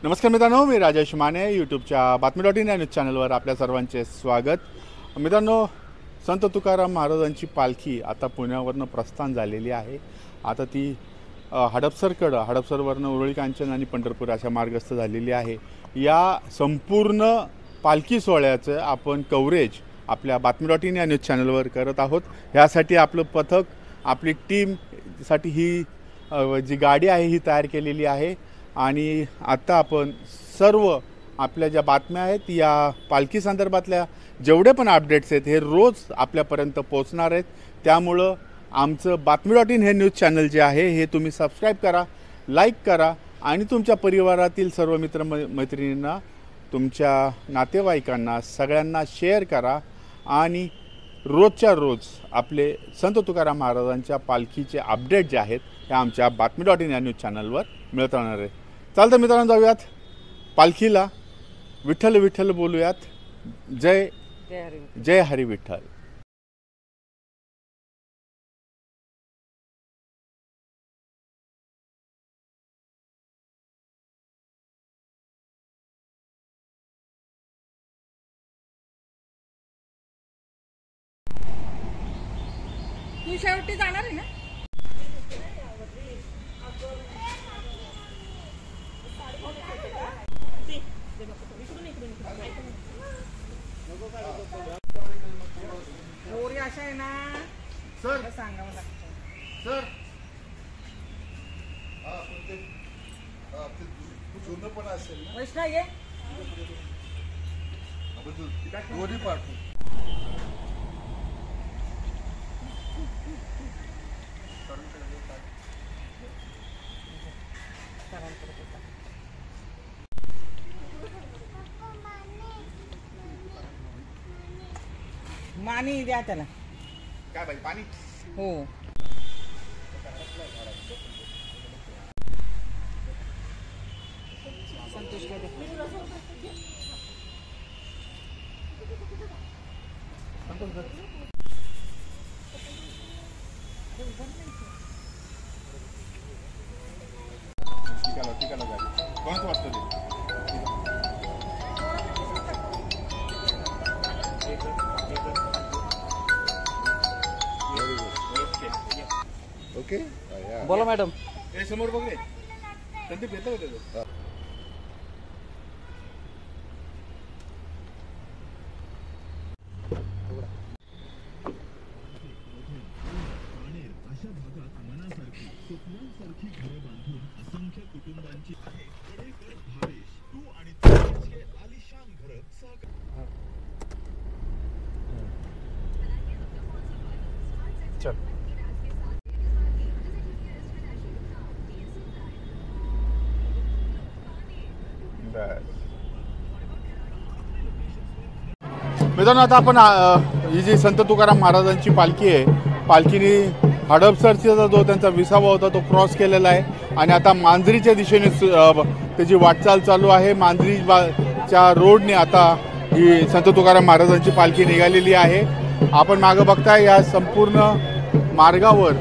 नमस्कार मित्रांनो, मी राजेश माने यूट्यूबच्या बातमी.इन या न्यूज चॅनलवर आपल्या सर्वांचे स्वागत। मित्रांनो, संत तुकाराम महाराजांची पालखी आता पुण्यावरनं प्रस्थान झालेली आहे। आता ती हडपसरवरनं उरुळी कांचन आणि पंढरपूर अशा मार्गस्थ झालेली आहे। या संपूर्ण पालखी सोहळ्याचं आपण कव्हरेज आपल्या बातमी.इन या न्यूज चॅनलवर करत आहोत। यासाठी आपलं पथक, आपली टीम साठी ही जी गाडी आहे ही तयार केलेली आहे आणि आता आपण सर्व आपल्या ज्या बातम्या आहेत या पालखी संदर्भातल्या जेवढे पण अपडेट्स आहेत हे रोज आपल्यापर्यंत पोहोचणार आहेत। त्यामुळे आमचं बातमी.इन हे न्यूज चॅनल जे आहे हे तुम्ही सबस्क्राइब करा, लाईक करा आणि तुमच्या परिवारातील सर्व मित्रमैत्रिणींना, तुमच्या नातेवाईकांना सगळ्यांना शेअर करा आणि रोजच्या रोज आपले संत तुकाराम महाराजांच्या पालखीचे अपडेट जे आहेत हे आमच्या बातमी.इन या न्यूज चॅनलवर मिळत राहणार आहे। चालतं मित्रांनो, जाऊयात पालखीला। विठ्ठल विठ्ठल बोलूयात। जय जय हरी विठ्ठल। तू शेवटी जाणार आहे ना? गोरी अशा आहे ना सर, सांगा मला सर। पण असेल ना वैष्णव ये दोन्ही पाठवू। मानी द्या त्याला। काय बाई, पाणी? हो, संतोष का दे। ठीक आहे गाडी कोणाचं वाजतं ते? ओके बोला मॅडम। हे समोर बघ रे, त्यांनी भेटलं होतं। अशा भागात मनासारखी स्वप्नांसारखी घरे बांधून असंख्य कुटुंबांची आहे कडेकर भावेश तू आणि तुझे आलिशान घर चल मित्रांनो, आता आपण ही जी संत तुकाराम महाराजांची पालखी आहे, पालखीने हडपसरचा जो त्यांचा विसावा होता तो क्रॉस केलेला आहे आणि आता मांजरीच्या दिशेने त्याची वाटचाल चालू आहे। मांजरीच्या रोडने आता ही संत तुकाराम महाराजांची पालखी निघालेली आहे। आपण मागे बघताय या संपूर्ण मार्गावर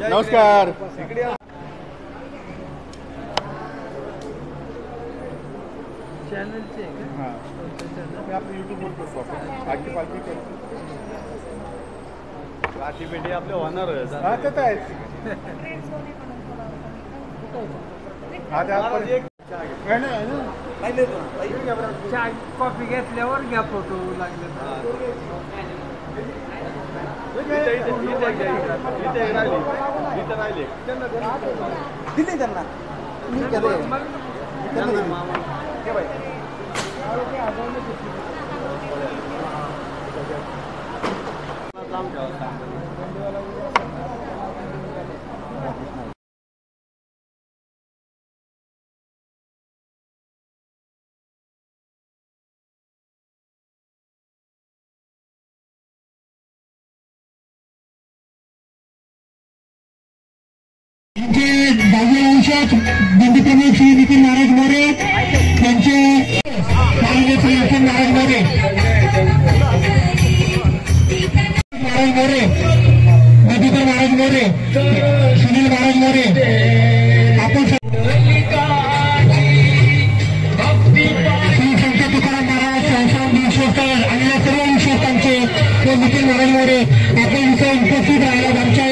नमस्कार। चॅनलचे हां, मी आपलं यूट्यूबवर करतो आपण आजची पालखी करतो। राठी पेटी आपले होणार हां, ते तर आहेच। चहा कॉफी घेतल्यावर घ्या फोटो लागले दिले त्यांना। दहावी अंशात बंदीप्रमुख श्री नितीन महाराज मोरे त्यांचे श्री नितीन महाराज मोरे महाराज मोरे नदीकर महाराज मोरे, सुनील महाराज मोरे, आपण श्री संत तुकाराम महाराज संस्थान विश्वस्त आणि या सर्व विश्वस्तांचे नितीन महाराज मोरे आपण इथे उपस्थित राहिला आमच्या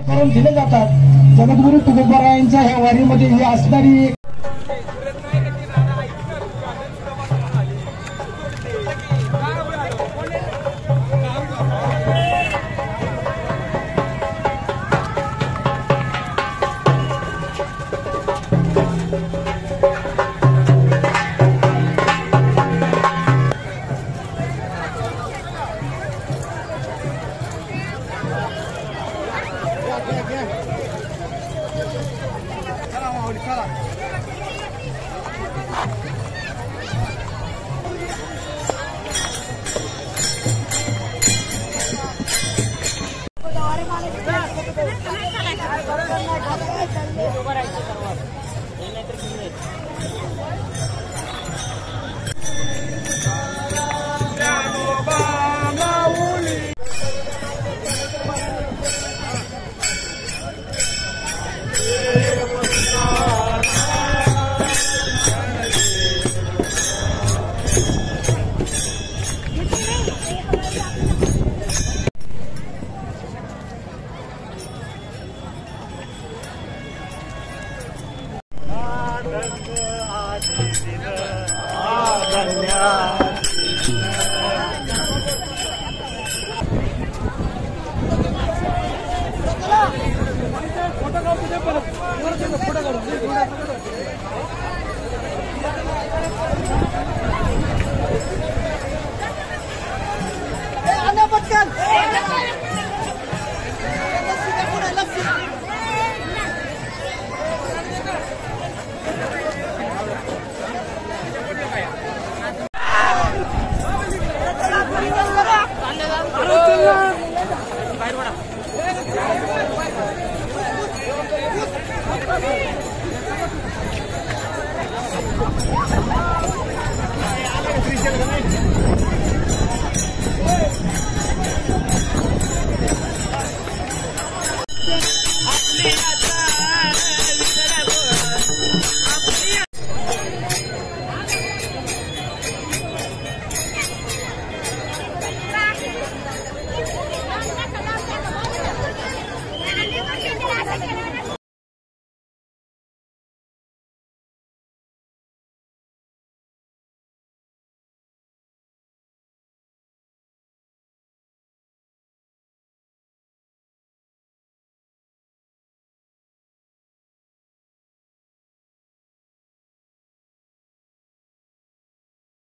करून दिले जातात. जगद्गुरु तुकोबारायांच्या ह्या वारीमध्ये ही असणारी फोटो